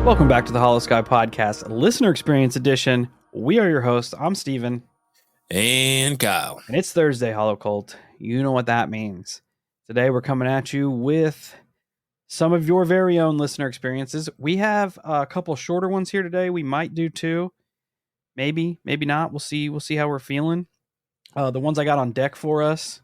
Welcome back to the Hollow Sky Podcast, Listener Experience Edition. We are your hosts. I'm Steven. And Kyle. And it's Thursday, Hollow Cult. You know what that means. Today we're coming at you with some of your very own listener experiences. We have a couple shorter ones here today. We might do two. Maybe not. We'll see how we're feeling. The ones I got on deck for us.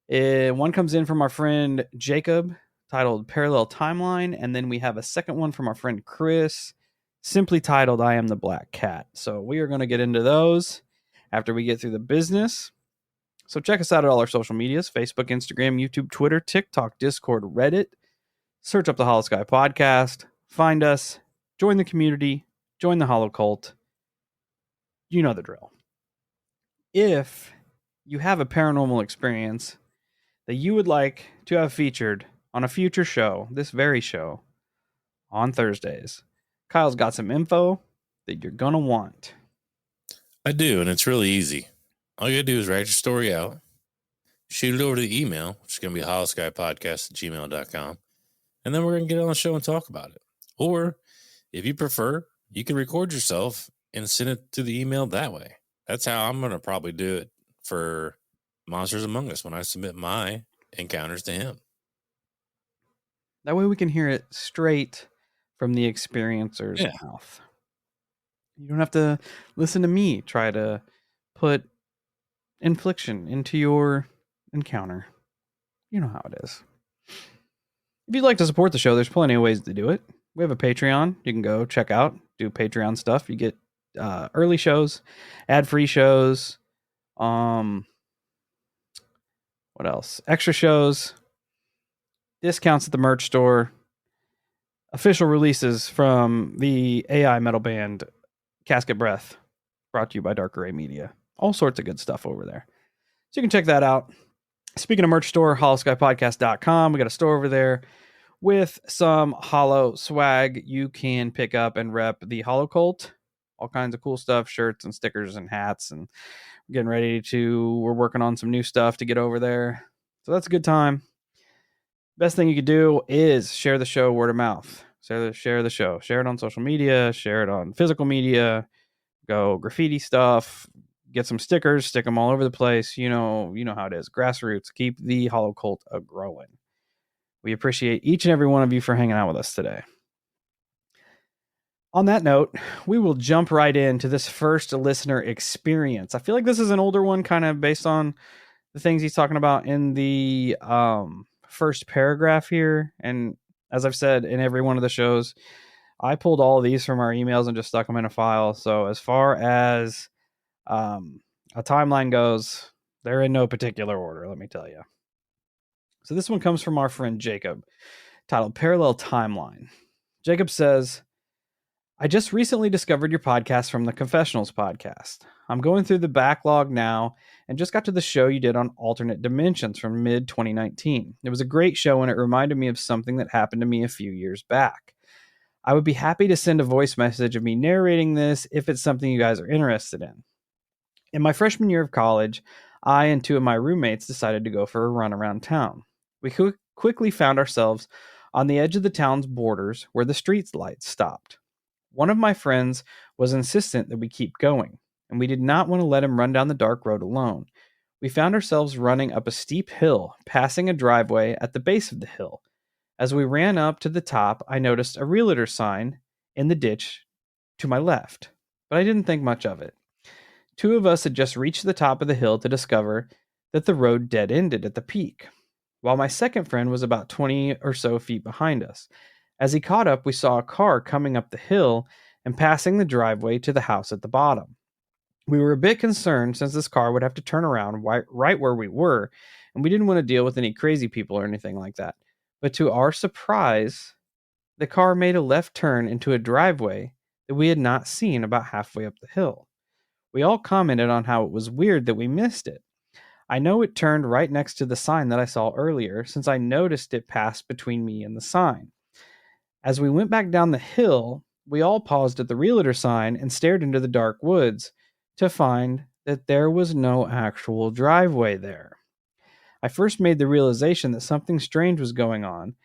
One comes in from our friend Jacob, titled Parallel Timeline, and then we have a second one from our friend Chris, simply titled I Am the Black Cat. So we are going to get into those after we get through the business. So check us out at all our social medias: Facebook, Instagram, YouTube, Twitter, TikTok, Discord, Reddit. Search up the Hollow Sky Podcast, find us, join the community, join the Hollow Cult. You know the drill. If you have a paranormal experience that you would like to have featured on a future show, this very show, on Thursdays, Kyle's got some info that you're going to want. I do, and it's really easy. All you got to do is write your story out, shoot it over to the email, which is going to be hollowskypodcast@gmail.com, and then we're going to get on the show and talk about it. Or, if you prefer, you can record yourself and send it to the email that way. That's how I'm going to probably do it for Monsters Among Us when I submit my encounters to him. That way we can hear it straight from the experiencer's mouth. You don't have to listen to me try to put infliction into your encounter. You know how it is. If you'd like to support the show, there's plenty of ways to do it. We have a Patreon you can go check out, do Patreon stuff. You get early shows, ad-free shows, what else? Extra shows, discounts at the merch store, official releases from the AI metal band Casket Breath, brought to you by Dark Array Media. All sorts of good stuff over there. So you can check that out. Speaking of merch store, hollowskypodcast.com. We got a store over there with some Hollow swag you can pick up and rep the Hollow Cult. All kinds of cool stuff, shirts and stickers and hats, and we're working on some new stuff to get over there. So that's a good time. Best thing you could do is share the show word of mouth. Share the show. Share it on social media. Share it on physical media. Go graffiti stuff. Get some stickers. Stick them all over the place. You know how it is. Grassroots. Keep the Hollow Cult a-growing. We appreciate each and every one of you for hanging out with us today. On that note, we will jump right into this first listener experience. I feel like this is an older one, kind of based on the things he's talking about in the first paragraph here. And as I've said in every one of the shows, I pulled all of these from our emails and just stuck them in a file. So as far as a timeline goes, they're in no particular order, let me tell you. So this one comes from our friend Jacob, titled Parallel Timeline. Jacob says, I just recently discovered your podcast from the Confessionals podcast. I'm going through the backlog now and just got to the show you did on alternate dimensions from mid-2019. It was a great show and it reminded me of something that happened to me a few years back. I would be happy to send a voice message of me narrating this if it's something you guys are interested in. In my freshman year of college, I and two of my roommates decided to go for a run around town. We quickly found ourselves on the edge of the town's borders where the street lights stopped. One of my friends was insistent that we keep going, and we did not want to let him run down the dark road alone. We found ourselves running up a steep hill, passing a driveway at the base of the hill. As we ran up to the top, I noticed a realtor sign in the ditch to my left, but I didn't think much of it. Two of us had just reached the top of the hill to discover that the road dead-ended at the peak, while my second friend was about 20 or so feet behind us. As he caught up, we saw a car coming up the hill and passing the driveway to the house at the bottom. We were a bit concerned since this car would have to turn around right where we were, and we didn't want to deal with any crazy people or anything like that. But to our surprise, the car made a left turn into a driveway that we had not seen about halfway up the hill. We all commented on how it was weird that we missed it. I know it turned right next to the sign that I saw earlier, since I noticed it passed between me and the sign. As we went back down the hill, we all paused at the realtor sign and stared into the dark woods to find that there was no actual driveway there. I first made the realization that something strange was going on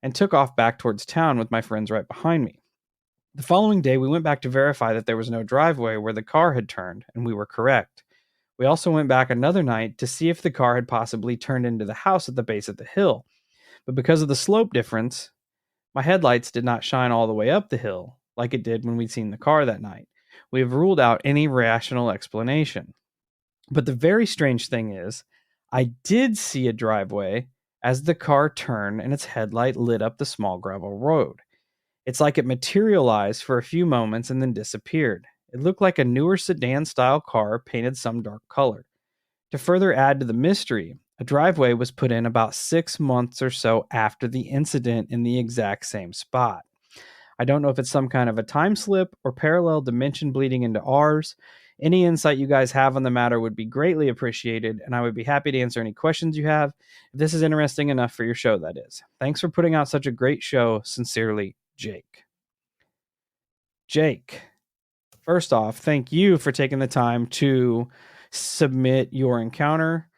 and took off back towards town with my friends right behind me. The following day, we went back to verify that there was no driveway where the car had turned, and we were correct. We also went back another night to see if the car had possibly turned into the house at the base of the hill. But because of the slope difference, my headlights did not shine all the way up the hill like it did when we'd seen the car that night. We have ruled out any rational explanation. But the very strange thing is, I did see a driveway as the car turned and its headlight lit up the small gravel road. It's like it materialized for a few moments and then disappeared. It looked like a newer sedan style car painted some dark color. To further add to the mystery, a driveway was put in about 6 months or so after the incident in the exact same spot. I don't know if it's some kind of a time slip or parallel dimension bleeding into ours. Any insight you guys have on the matter would be greatly appreciated, and I would be happy to answer any questions you have. If this is interesting enough for your show, that is. Thanks for putting out such a great show. Sincerely, Jake. Jake, first off, thank you for taking the time to submit your encounter.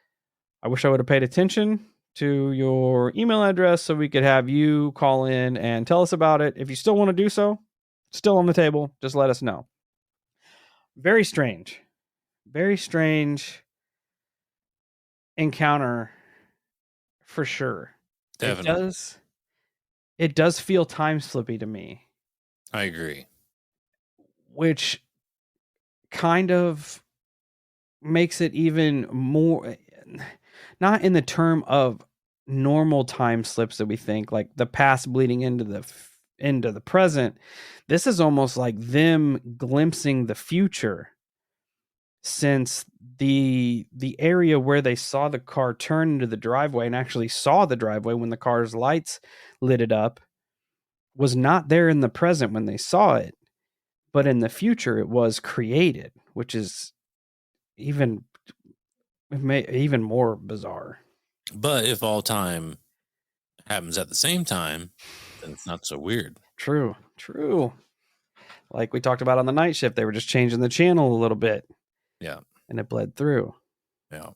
I wish I would have paid attention to your email address so we could have you call in and tell us about it. If you still want to do so, still on the table, just let us know. Very strange. Very strange encounter for sure. Definitely. It does feel time slippy to me, I agree. which kind of makes it even more, not in the term of normal time slips that we think, like the past bleeding into the present. This is almost like them glimpsing the future, since the area where they saw the car turn into the driveway and actually saw the driveway when the car's lights lit it up was not there in the present when they saw it, but in the future it was created, which is even even more bizarre. But if all time happens at the same time, then it's not so weird. True. Like we talked about on the night shift, they were just changing the channel a little bit. Yeah. And it bled through. Yeah.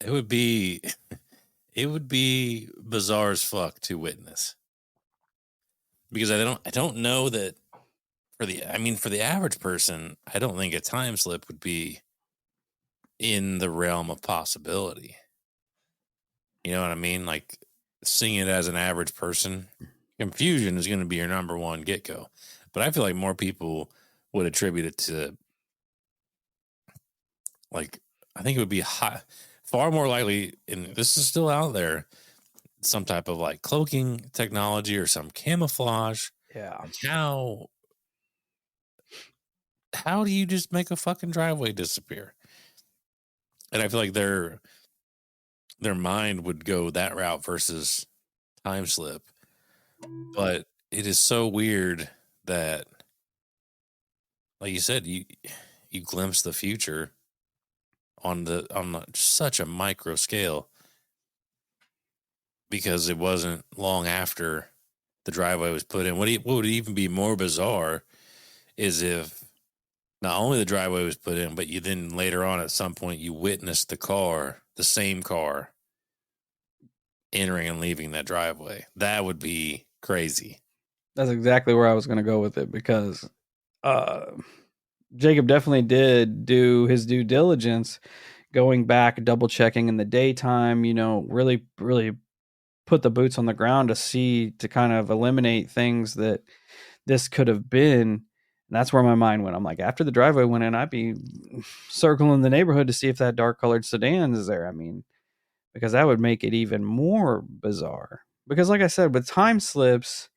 It would be it would be bizarre as fuck to witness. Because I don't know that for the average person, I don't think a time slip would be in the realm of possibility. You know what I mean? Like seeing it as an average person, confusion is going to be your number one get go. But I feel like more people would attribute it to, like, I think it would be far more likely, and this is still out there, some type of like cloaking technology or some camouflage. Yeah. Like how do you just make a fucking driveway disappear? And I feel like their mind would go that route versus time slip. But it is so weird that, like you said, you glimpse the future on such a micro scale, because it wasn't long after the driveway was put in. What would even be more bizarre is if not only the driveway was put in, but you then later on at some point you witnessed the same car entering and leaving that driveway. That would be crazy. That's exactly where I was going to go with it, because uh, Jacob definitely did do his due diligence, going back, double checking in the daytime, really, really put the boots on the ground to kind of eliminate things that this could have been. And that's where my mind went. I'm like, after the driveway went in, I'd be circling the neighborhood to see if that dark colored sedan is there. I mean, because that would make it even more bizarre. Because, like I said, with time slips,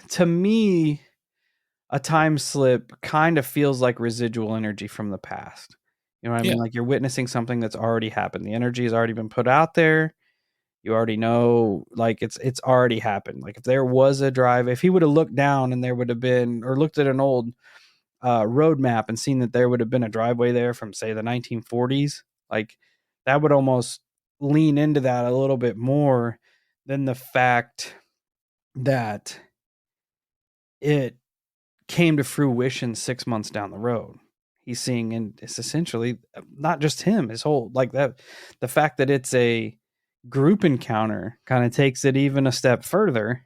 to me, a time slip kind of feels like residual energy from the past. You know what I Yeah. mean? Like you're witnessing something that's already happened. The energy has already been put out there. You already know, like it's already happened. Like if there was a drive, if he would have looked down and there would have been, or looked at an old road map and seen that there would have been a driveway there from, say, the 1940s, like that would almost lean into that a little bit more than the fact that it came to fruition 6 months down the road. He's seeing, and it's essentially not just him, his whole, like that, the fact that it's a group encounter kind of takes it even a step further,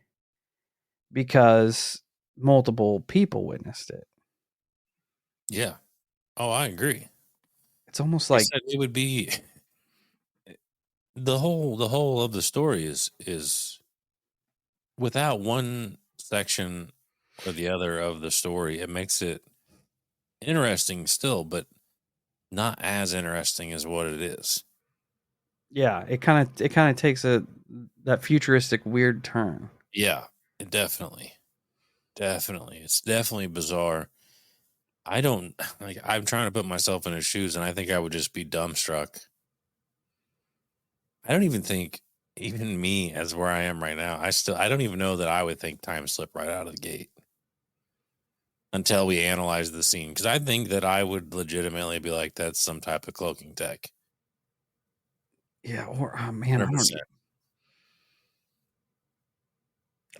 because multiple people witnessed it. Yeah. Oh, I agree. It's almost I like, said it would be the whole of the story is without one section or the other of the story, it makes it interesting still, but not as interesting as what it is. yeah, it kind of takes that futuristic weird turn. Yeah, definitely. Definitely. It's definitely bizarre. I don't like I'm trying to put myself in his shoes and I think I would just be dumbstruck. I don't even think even me as where I am right now, I don't even know that I would think time slip right out of the gate until we analyze the scene. Because I think that I would legitimately be like, that's some type of cloaking tech. Yeah, or oh man, 100%.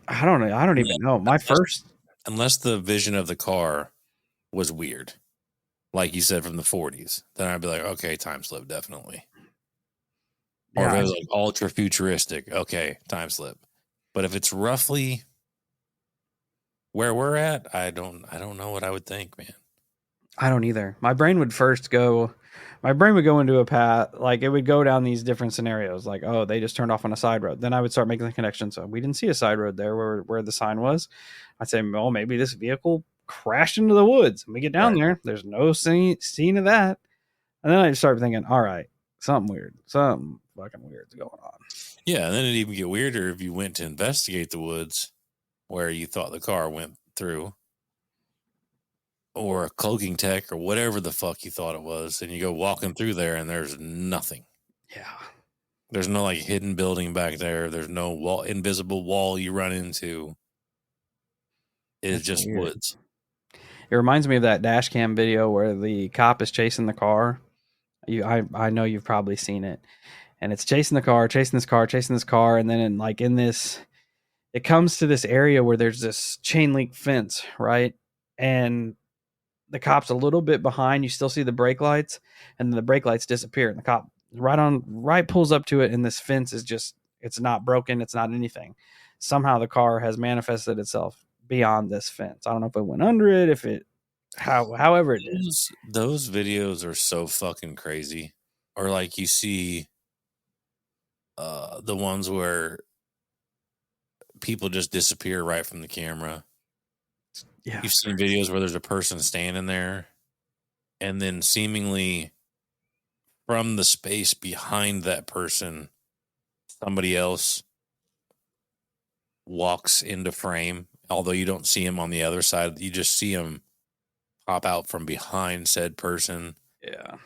I don't know. I don't Unless, even know. My unless first, unless the vision of the car was weird, like you said from the 40s, then I'd be like, okay, time slip, definitely. Or if yeah, it was like ultra futuristic, okay, time slip. But if it's roughly where we're at, I don't know what I would think, man. I don't either. My brain would go into a path, like it would go down these different scenarios, like, oh, they just turned off on a side road. Then I would start making the connection. So we didn't see a side road there where the sign was. I'd say, well, maybe this vehicle crashed into the woods. And we get down Right. there, there's no scene of that. And then I just start thinking, all right, something fucking weird's going on. Yeah, and then it'd even get weirder if you went to investigate the woods where you thought the car went through, or a cloaking tech, or whatever the fuck you thought it was, and you go walking through there and there's nothing. Yeah, There's no like hidden building back there. There's no invisible wall you run into. It's it's just weird. woods. It reminds me of that dash cam video where the cop is chasing the car. I know you've probably seen it, and it's chasing the car, chasing this car, chasing this car, and then in this, it comes to this area where there's this chain link fence, right? And the cop's a little bit behind. You still see the brake lights, and then the brake lights disappear, and the cop right pulls up to it, and this fence is just it's not broken, it's not anything. Somehow the car has manifested itself beyond this fence. I don't know if it went under it, if it however it did. Those videos are so fucking crazy. Or like you see the ones where people just disappear right from the camera. Yeah, You've seen videos where there's a person standing there and then seemingly from the space behind that person, somebody else walks into frame. Although you don't see him on the other side, you just see him pop out from behind said person. yeah,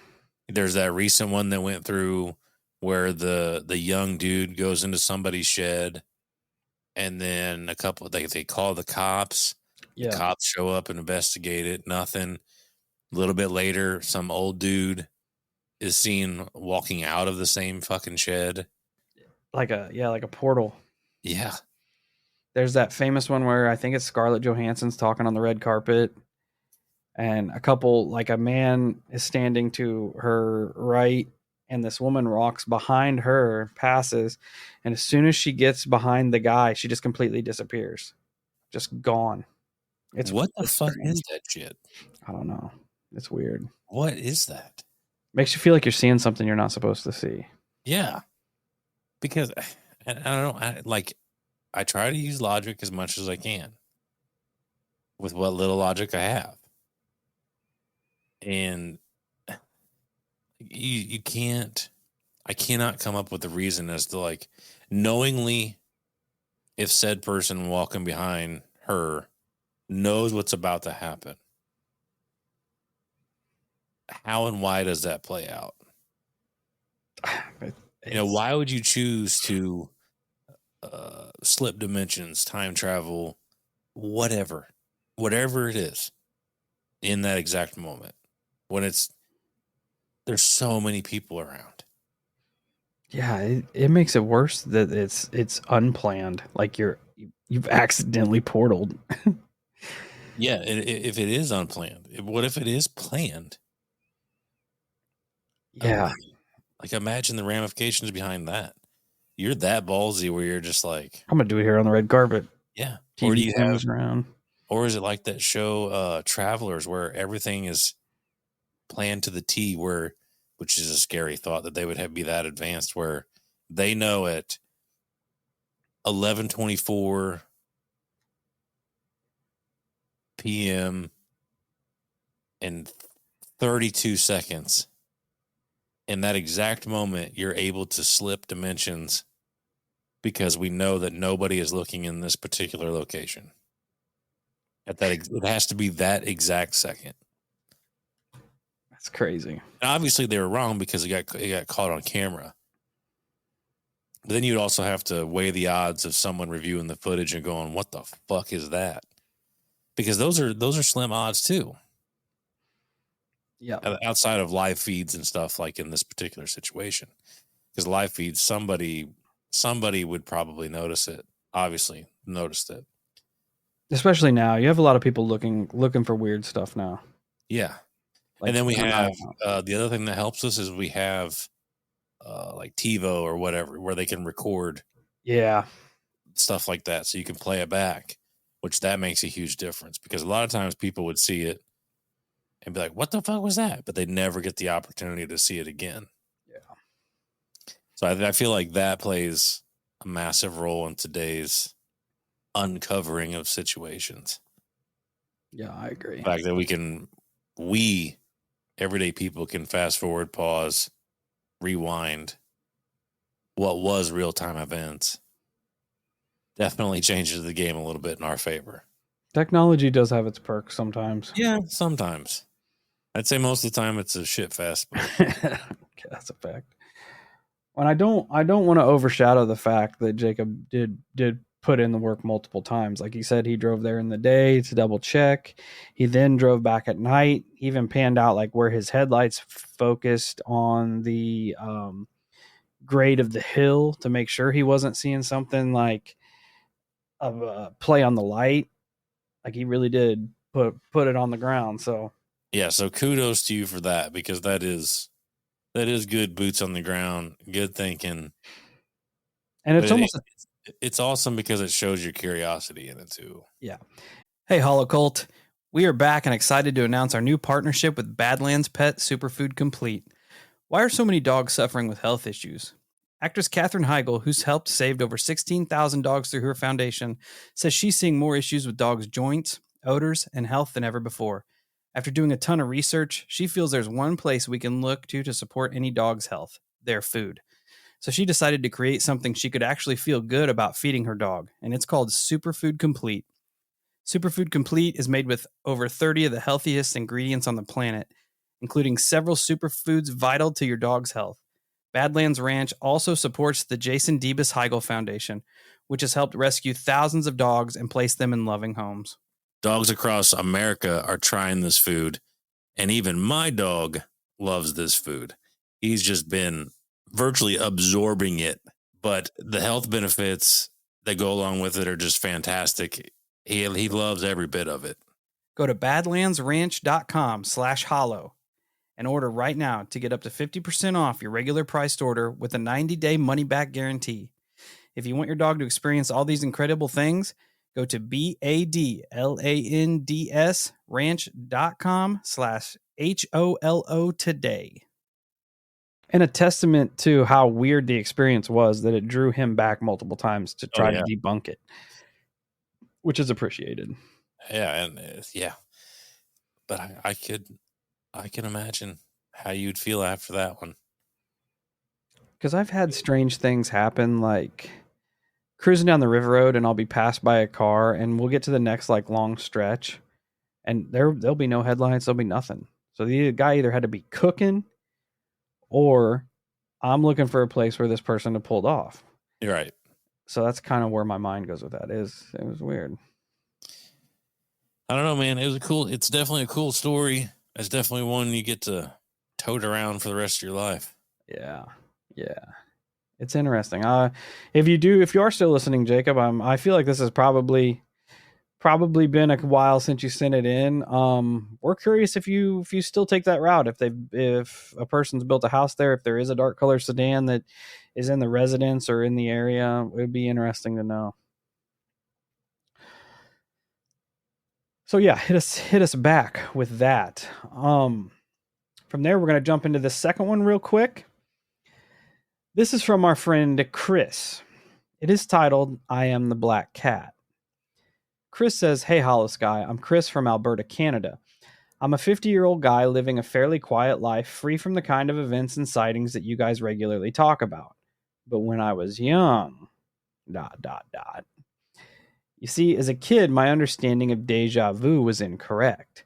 There's that recent one that went through where the young dude goes into somebody's shed, and then they call the cops. The yeah. cops show up and investigate it. Nothing. A little bit later, some old dude is seen walking out of the same fucking shed. Like a portal. Yeah. There's that famous one where I think it's Scarlett Johansson's talking on the red carpet, and a man is standing to her right, and this woman walks behind her, passes, and as soon as she gets behind the guy, she just completely disappears, just gone. It's What the it's fuck strange. is that shit? I don't know. It's weird. What is that? Makes you feel like you're seeing something you're not supposed to see. Yeah. Because I don't know. I try to use logic as much as I can with what little logic I have. And you can't, I cannot come up with a reason as to like knowingly if said person walking behind her knows what's about to happen. How and why does that play out? It's Why would you choose to slip dimensions, time travel, whatever it is in that exact moment when there's so many people around. Yeah, it makes it worse that it's unplanned. Like you've accidentally portaled. Yeah, if it is unplanned, what if it is planned? Yeah, Like imagine the ramifications behind that. You're that ballsy where you're just like, I'm gonna do it here on the red carpet. yeah. Or do TV you have cameras around. Or is it like that show Travelers, where everything is planned to the T, which is a scary thought that they would be that advanced, where they know at 11:24 p.m. and 32 seconds, in that exact moment, you're able to slip dimensions because we know that nobody is looking in this particular location. It has to be that exact second. That's crazy. And obviously, they were wrong because it got caught on camera. But then you'd also have to weigh the odds of someone reviewing the footage and going, "What the fuck is that?" Because those are slim odds too. Yeah. Outside of live feeds and stuff, like in this particular situation, because live feeds, somebody would probably notice it. Obviously, noticed it. Especially now, you have a lot of people looking for weird stuff now. Yeah, Like, and then we have the other thing that helps us is we have like TiVo or whatever, where they can record stuff like that, so you can play it back, which that makes a huge difference, because a lot of times people would see it and be like, "What the fuck was that?" But they never get the opportunity to see it again. Yeah. So I feel like that plays a massive role in today's uncovering of situations. Yeah, I agree. The fact that we everyday people can fast forward, pause, rewind what was real time events, definitely changes the game a little bit in our favor. Technology does have its perks sometimes. Yeah, sometimes. I'd say most of the time it's a shit fest. But Okay, that's a fact. And I don't want to overshadow the fact that Jacob did put in the work multiple times. Like he said, he drove there in the day to double check. He then drove back at night. He even panned out like where his headlights focused on the grade of the hill to make sure he wasn't seeing something like a play on the light. Like he really did put it on the ground. So yeah, so kudos to you for that, because that is good boots on the ground, good thinking. And it's But almost it's awesome because it shows your curiosity in it too. Yeah. Hey, Holocult. We are back and excited to announce our new partnership with Badlands Pet Superfood Complete. Why are so many dogs suffering with health issues? Actress Katherine Heigl, who's helped saved over 16,000 dogs through her foundation, says she's seeing more issues with dogs' joints, odors, and health than ever before. After doing a ton of research, she feels there's one place we can look to support any dog's health: their food. So she decided to create something she could actually feel good about feeding her dog, and it's called Superfood Complete. Superfood Complete is made with over 30 of the healthiest ingredients on the planet, including several superfoods vital to your dog's health. Badlands Ranch also supports the Jason Debus Heigl Foundation, which has helped rescue thousands of dogs and place them in loving homes. Dogs across America are trying this food, and even my dog loves this food. He's just been virtually absorbing it, but the health benefits that go along with it are just fantastic. He loves every bit of it. Go to badlandsranch.com/hollow and order right now to get up to 50% off your regular priced order with a 90-day money-back guarantee. If you want your dog to experience all these incredible things, go to BADLANDS ranch.com/HOLO today. And a testament to how weird the experience was that it drew him back multiple times to try to debunk it, which is appreciated. Yeah, and yeah, but I can imagine how you'd feel after that one. Because I've had strange things happen, like cruising down the river road, and I'll be passed by a car, and we'll get to the next like long stretch, and there'll be no headlights, there'll be nothing. So the guy either had to be cooking, or I'm looking for a place where this person had pulled off. You're right. So that's kind of where my mind goes with that. It was weird. I don't know, man. It's definitely a cool story. It's definitely one you get to tote around for the rest of your life. Yeah. It's interesting. If you are still listening, Jacob, I feel like this has probably been a while since you sent it in. We're curious if you still take that route. If a person's built a house there, if there is a dark color sedan that is in the residence or in the area, it would be interesting to know. So yeah, hit us back with that. From there, we're going to jump into the second one real quick. This is from our friend Chris. It is titled "I Am the Black Cat." Chris says, "Hey, Hollow Sky, I'm Chris from Alberta, Canada. I'm a 50-year-old guy living a fairly quiet life, free from the kind of events and sightings that you guys regularly talk about. But when I was young, dot, dot, dot. You see, as a kid, my understanding of deja vu was incorrect.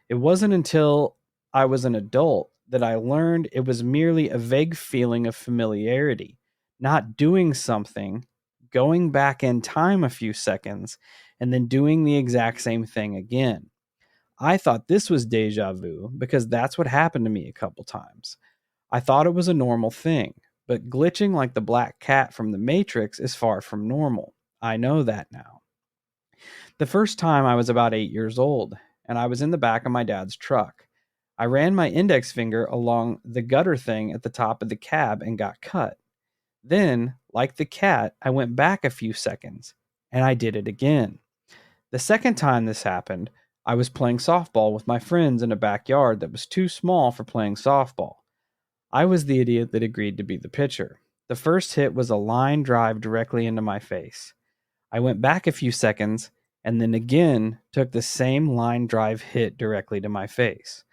It wasn't until I was an adult that I learned it was merely a vague feeling of familiarity, not doing something, going back in time a few seconds, and then doing the exact same thing again. I thought this was deja vu because that's what happened to me a couple times. I thought it was a normal thing, but glitching like the black cat from the Matrix is far from normal. I know that now. The first time I was about 8 years old, and I was in the back of my dad's truck. I ran my index finger along the gutter thing at the top of the cab and got cut. Then, like the cat, I went back a few seconds, and I did it again. The second time this happened, I was playing softball with my friends in a backyard that was too small for playing softball. I was the idiot that agreed to be the pitcher. The first hit was a line drive directly into my face. I went back a few seconds and then again took the same line drive hit directly to my face.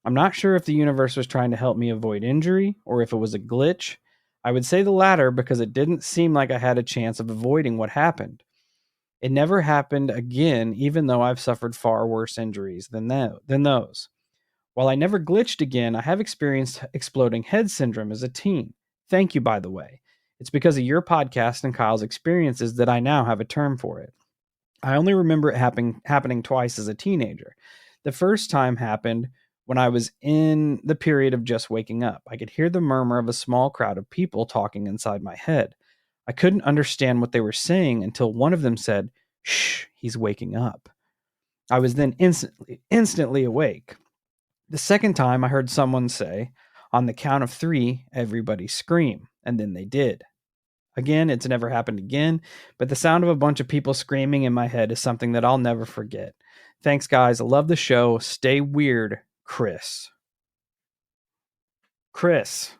I'm not sure if the universe was trying to help me avoid injury or if it was a glitch. I would say the latter because it didn't seem like I had a chance of avoiding what happened. It never happened again, even though I've suffered far worse injuries than those. While I never glitched again, I have experienced exploding head syndrome as a teen. Thank you, by the way. It's because of your podcast and Kyle's experiences that I now have a term for it. I only remember it happening twice as a teenager. The first time happened when I was in the period of just waking up. I could hear the murmur of a small crowd of people talking inside my head. I couldn't understand what they were saying until one of them said, "Shh, he's waking up." I was then instantly awake. The second time I heard someone say, "On the count of 3, everybody scream," and then they did. Again, it's never happened again, but the sound of a bunch of people screaming in my head is something that I'll never forget. Thanks, guys. I love the show. Stay weird, Chris. Chris,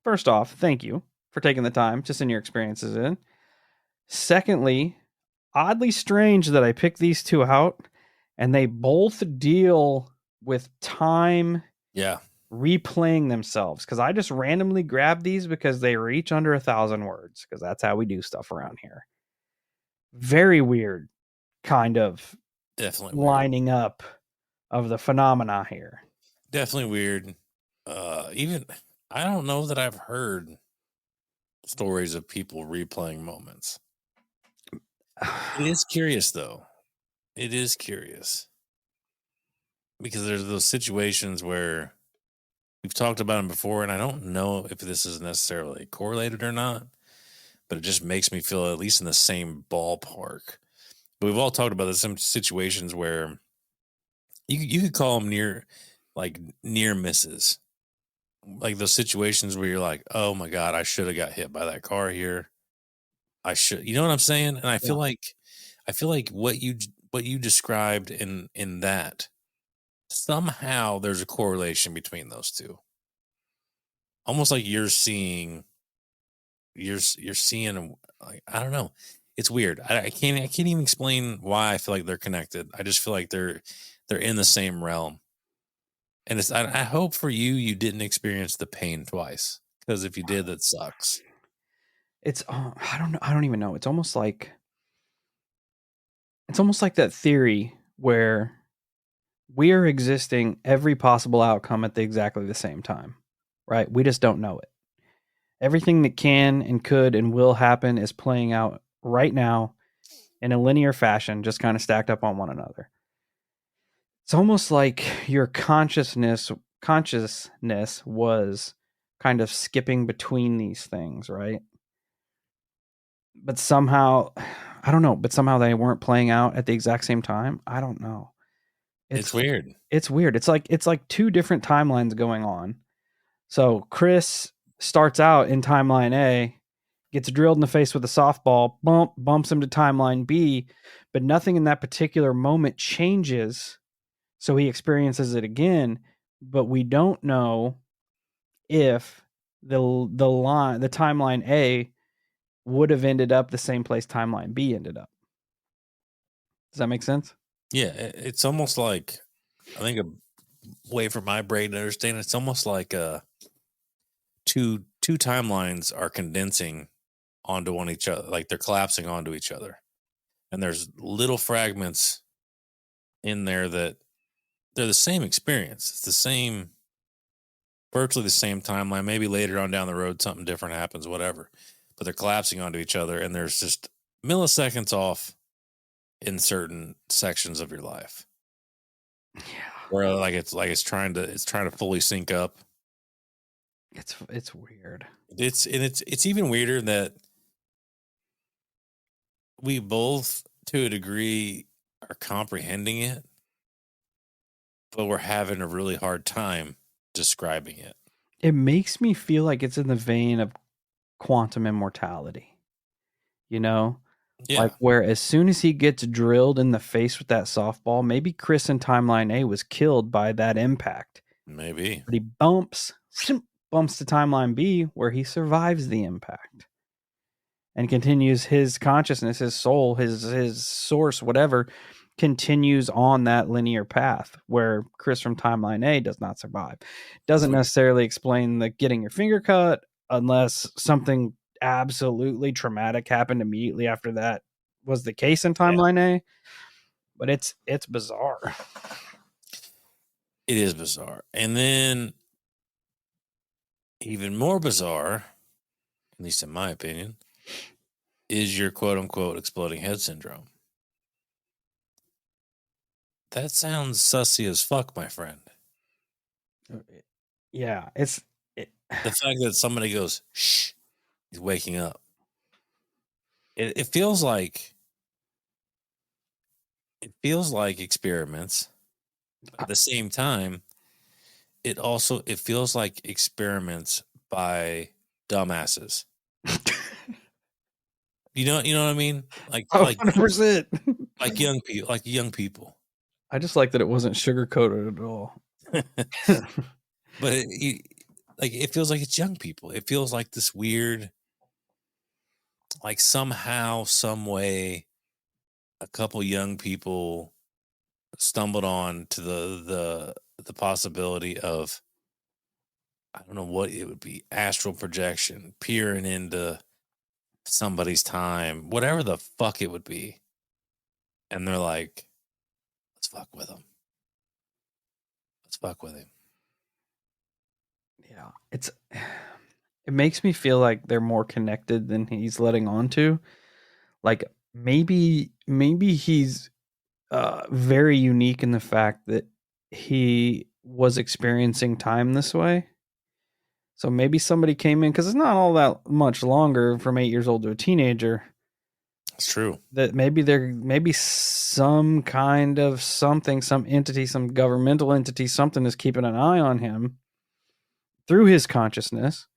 first off, thank you for taking the time to send your experiences in. Secondly, oddly strange that I picked these two out and they both deal with time Yeah. replaying themselves because I just randomly grabbed these because they were each under 1,000 words because that's how we do stuff around here. Very weird kind of Definitely weird. lining up of the phenomena here. Definitely weird. Even I don't know that I've heard stories of people replaying moments. It is curious though. It is curious because there's those situations where we've talked about them before, and I don't know if this is necessarily correlated or not, but it just makes me feel at least in the same ballpark. But we've all talked about this, some situations where you could call them near misses, like those situations where you're like, oh my god, I should have got hit by that car here. I should, you know what I'm saying? And Yeah. I feel like what you described in that somehow there's a correlation between those two. Almost like you're seeing like I don't know. It's weird. I can't even explain why I feel like they're connected. I just feel like they're in the same realm. And I hope for you didn't experience the pain twice because if you did, that sucks. It's I don't know. I don't even know. It's almost like that theory where we are existing every possible outcome at exactly the same time, right? We just don't know it. Everything that can and could and will happen is playing out right now in a linear fashion, just kind of stacked up on one another. It's almost like your consciousness was kind of skipping between these things, right? But somehow, I don't know, but somehow they weren't playing out at the exact same time. I don't know. It's It's weird. it's weird. It's like two different timelines going on. So Chris starts out in timeline A, gets drilled in the face with a softball, bumps him to timeline B, but nothing in that particular moment changes. So he experiences it again, but we don't know if the timeline A would have ended up the same place timeline B ended up. Does that make sense? Yeah, it's almost like, I think a way for my brain to understand, it's almost like two timelines are condensing onto one each other, like they're collapsing onto each other, and there's little fragments in there that they're the same experience. It's the same, virtually the same timeline. Maybe later on down the road, something different happens, whatever. But they're collapsing onto each other, and there's just milliseconds off in certain sections of your life, Yeah. where it's trying to fully sync up. It's weird. It's even weirder that we both, to a degree, are comprehending it, but we're having a really hard time describing it. It makes me feel like it's in the vein of quantum immortality. You know, Yeah, like where as soon as he gets drilled in the face with that softball, maybe Chris in timeline A was killed by that impact, maybe. but he bumps to timeline B where he survives the impact and continues his consciousness, his soul, his source, whatever, continues on that linear path where Chris from timeline A does not survive. Doesn't necessarily explain the getting your finger cut unless something absolutely traumatic happened immediately after that was the case in Yeah, timeline A. But it's bizarre. it is bizarre. And then, even more bizarre, at least in my opinion, is your quote unquote exploding head syndrome. That sounds sussy as fuck, my friend. Yeah, it's it, The fact that somebody goes, shh, he's waking up. It feels like experiments. But at the same time, it feels like experiments by dumbasses. You know what I mean? Like like 100%. like young people, like young people. I just like that it wasn't sugar coated at all. But like it feels like it's young people. It feels like this weird, like somehow, some way, a couple young people stumbled on to the possibility of, I don't know what it would be, astral projection, peering into somebody's time, whatever the fuck it would be, and they're like, let's fuck with him. Let's fuck with him. Yeah, it makes me feel like they're more connected than he's letting on to. Like maybe he's very unique in the fact that he was experiencing time this way. So maybe somebody came in because it's not all that much longer from 8 years old to a teenager. It's true. That maybe some kind of something, some entity, some governmental entity, something is keeping an eye on him through his consciousness,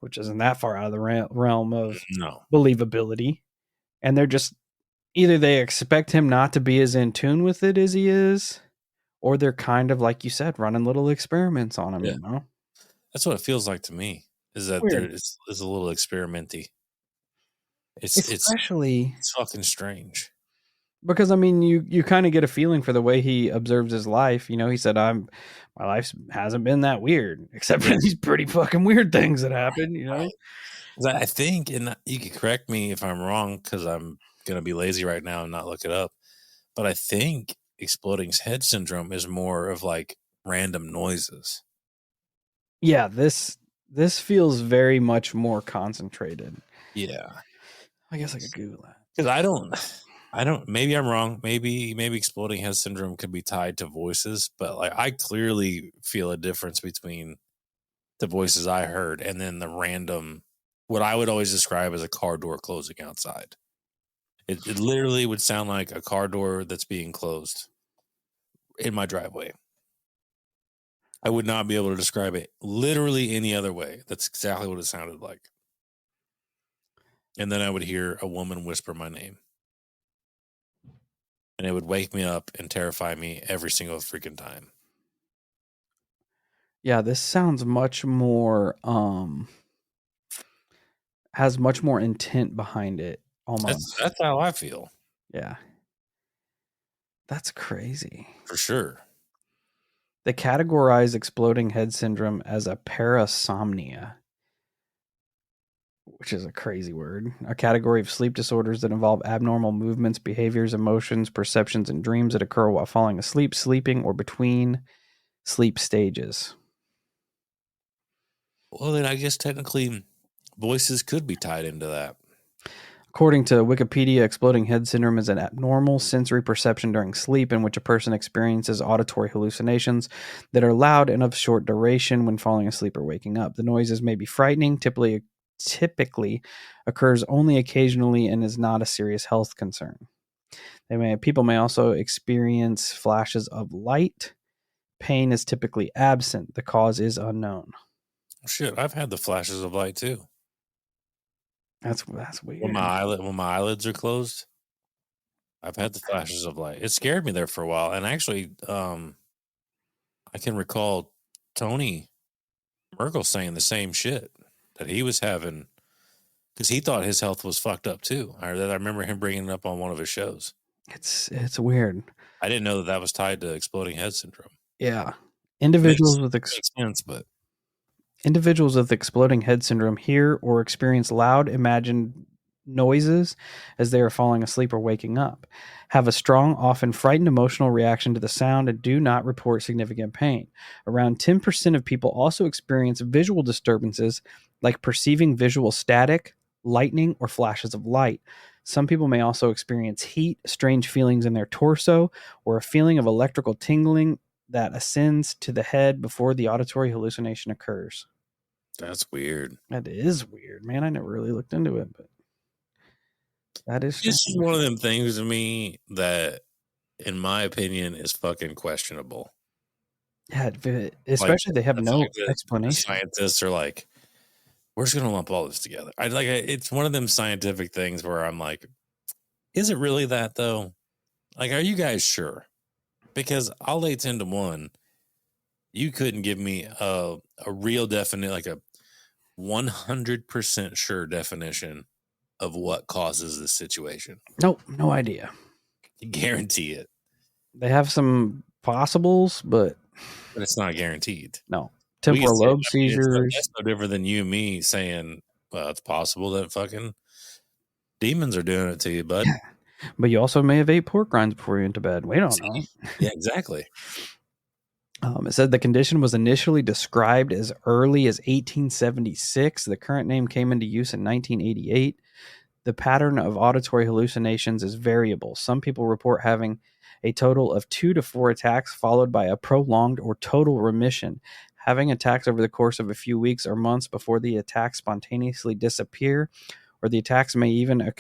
which isn't that far out of the realm of No. believability. And they're just either they expect him not to be as in tune with it as he is, or they're kind of like you said, running little experiments on him. Yeah. You know, That's what it feels like to me. Is that weird, it's a little experimenty. It's especially it's fucking strange. because I mean, you kind of get a feeling for the way he observes his life. You know, he said, my life hasn't been that weird, except for Yeah. these pretty fucking weird things that happen." You know, Right. 'Cause I think, and you can correct me if I'm wrong, because I'm gonna be lazy right now and not look it up. But I think exploding head syndrome is more of like random noises. yeah, this feels very much more concentrated. Yeah. I guess I could Google that. Because I don't, maybe I'm wrong. Maybe exploding head syndrome could be tied to voices, but like I clearly feel a difference between the voices I heard and then the random, what I would always describe as a car door closing outside. It literally would sound like a car door that's being closed in my driveway. I would not be able to describe it literally any other way. That's exactly what it sounded like. and then I would hear a woman whisper my name, and it would wake me up and terrify me every single freaking time. Yeah, this sounds much more has much more intent behind it That's almost. that's how I feel Yeah. That's crazy. for sure. They categorize exploding head syndrome as a parasomnia, which is a crazy word. A category of sleep disorders that involve abnormal movements, behaviors, emotions, perceptions, and dreams that occur while falling asleep, sleeping, or between sleep stages. Well, then I guess technically voices could be tied into that. According to Wikipedia, exploding head syndrome is an abnormal sensory perception during sleep in which a person experiences auditory hallucinations that are loud and of short duration when falling asleep or waking up. The noises may be frightening, typically occurs only occasionally, and is not a serious health concern. People may also experience flashes of light. Pain is typically absent. The cause is unknown. Shit, I've had the flashes of light too. That's When weird. my eyelids are closed, I've had the flashes of light. It scared me there for a while, and actually, I can recall Tony Merkel saying the same shit that he was having because he thought his health was fucked up too. I remember him bringing it up on one of his shows. It's weird. I didn't know that was tied to exploding head syndrome. Yeah. Makes Individuals with makes sense, but Individuals with exploding head syndrome hear or experience loud imagined noises as they are falling asleep or waking up, have a strong, often frightened emotional reaction to the sound, and do not report significant pain. Around 10% of people also experience visual disturbances like perceiving visual static, lightning, or flashes of light. Some people may also experience heat, strange feelings in their torso, or a feeling of electrical tingling that ascends to the head before the auditory hallucination occurs. that's weird. That is weird, man. I never really looked into it, but that is It's strange. just one of them things to me that, in my opinion, is fucking questionable. Yeah, Like especially they have the no fact that the explanation. scientists are like, we're just gonna lump all this together. It's one of them scientific things where I'm like, is it really that though? Like, are you guys sure? Because I'll lay 10 to 1. You couldn't give me a real definite, like a 100% sure definition of what causes this situation. Nope, no idea. Guarantee it, They have some possibles, but but it's not guaranteed. no. We can Temporal say, lobe I mean, seizures, that's no different than you and me saying, well, it's possible that fucking demons are doing it to you, bud. but you also may have ate pork rinds before you went to bed. We don't know. Yeah, exactly. It said the condition was initially described as early as 1876. The current name came into use in 1988. The pattern of auditory hallucinations is variable. Some people report having a total of 2 to 4 attacks, followed by a prolonged or total remission. Having attacks over the course of a few weeks or months before the attacks spontaneously disappear, or the attacks may even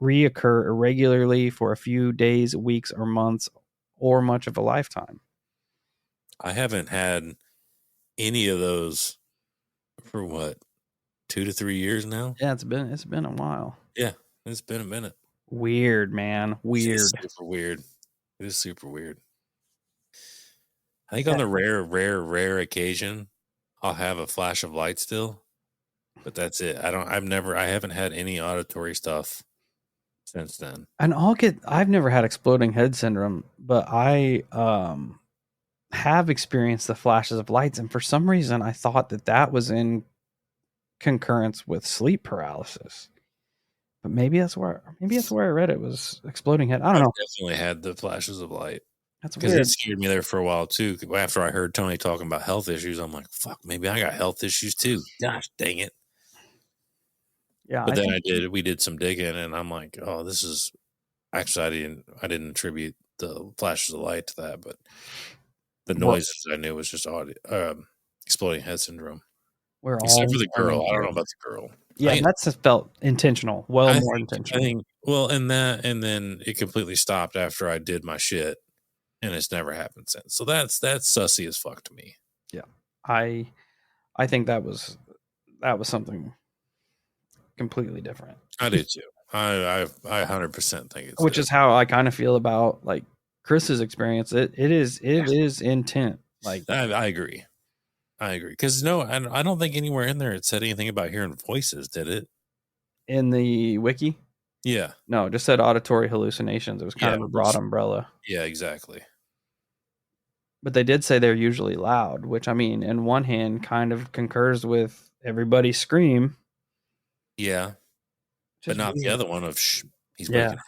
reoccur irregularly for a few days, weeks, or months, or much of a lifetime. I haven't had any of those for what, 2 to 3 years now? Yeah, it's been a while. Yeah, it's been a minute. Weird, man. It's Weird. super weird. It is super weird. I think on Yeah. the rare occasion, I'll have a flash of light still, but that's it. I haven't had any auditory stuff since then. And I've never had exploding head syndrome, but I have experienced the flashes of lights, and for some reason I thought that was in concurrence with sleep paralysis. But maybe that's where I read it was exploding head. I don't I've know. definitely had the flashes of light That's because it weird. scared me there for a while too. After I heard Tony talking about health issues, I'm like, fuck, maybe I got health issues too. Gosh, dang it. Yeah, But I then think we did some digging, and I'm like, oh, this is actually I didn't attribute the flashes of light to that, but the we're noises I knew was just exploding head syndrome. we're Except all for the learning girl, I don't know here. about the girl. Yeah, that's just felt intentional. Well, I more think I intentional. think well, and then it completely stopped after I did my shit, and it's never happened since. So that's sussy as fuck to me. Yeah, I think that was something completely different. I do too. I 100% think it's Which is how I kind of feel about like Chris's experience. It is intent. Like I agree. Because no, I don't think anywhere in there it said anything about hearing voices, did it? in the wiki, Yeah. no, it just said auditory hallucinations. It was kind of a broad umbrella. Yeah, exactly. But they did say they're usually loud, which I mean, in one hand, kind of concurs with everybody's scream. Yeah, but not the other one of he's waking up.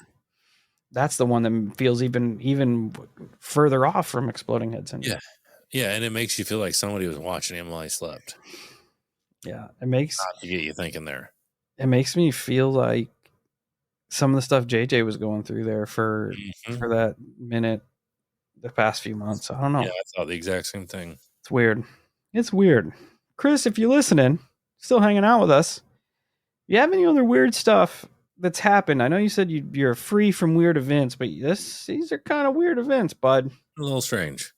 That's the one that feels even further off from exploding head syndrome. Yeah, and it makes you feel like somebody was watching him while he slept. Yeah, it makes Not to get you thinking there. It makes me feel like some of the stuff JJ was going through there for that minute the past few months. I don't know. Yeah, I thought the exact same thing. It's weird. It's weird. Chris, if you're listening, still hanging out with us, you have any other weird stuff that's happened? I know you said you're free from weird events, but these are kind of weird events, bud. A little strange.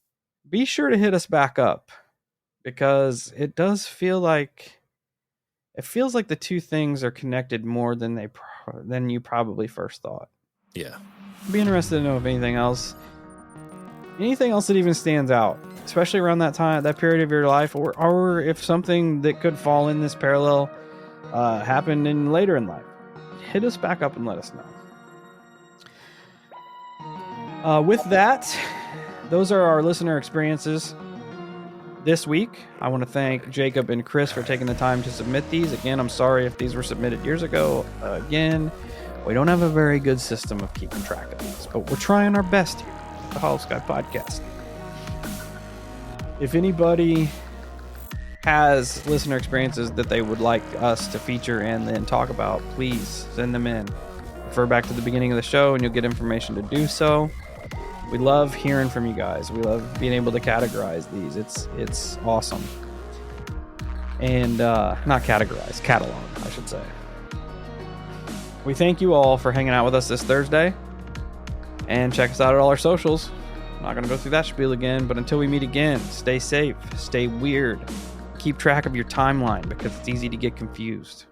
Be sure to hit us back up, because it does feel like the two things are connected more than you probably first thought. Yeah. I'd be interested to know if anything else that even stands out, especially around that period of your life, or if something that could fall in this parallel happened later in life. Hit us back up and let us know. With that, those are our listener experiences this week. I want to thank Jacob and Chris for taking the time to submit these. Again, I'm sorry if these were submitted years ago. Again, we don't have a very good system of keeping track of these, but we're trying our best here at the Hollow Sky Podcast. If anybody has listener experiences that they would like us to feature and then talk about, please send them in. Refer back to the beginning of the show and you'll get information to do so. We love hearing from you guys. We love being able to categorize these. It's awesome. And not categorize, catalog, I should say. We thank you all for hanging out with us this Thursday. And check us out at all our socials. I'm not going to go through that spiel again, but until we meet again, stay safe, stay weird. Keep track of your timeline because it's easy to get confused.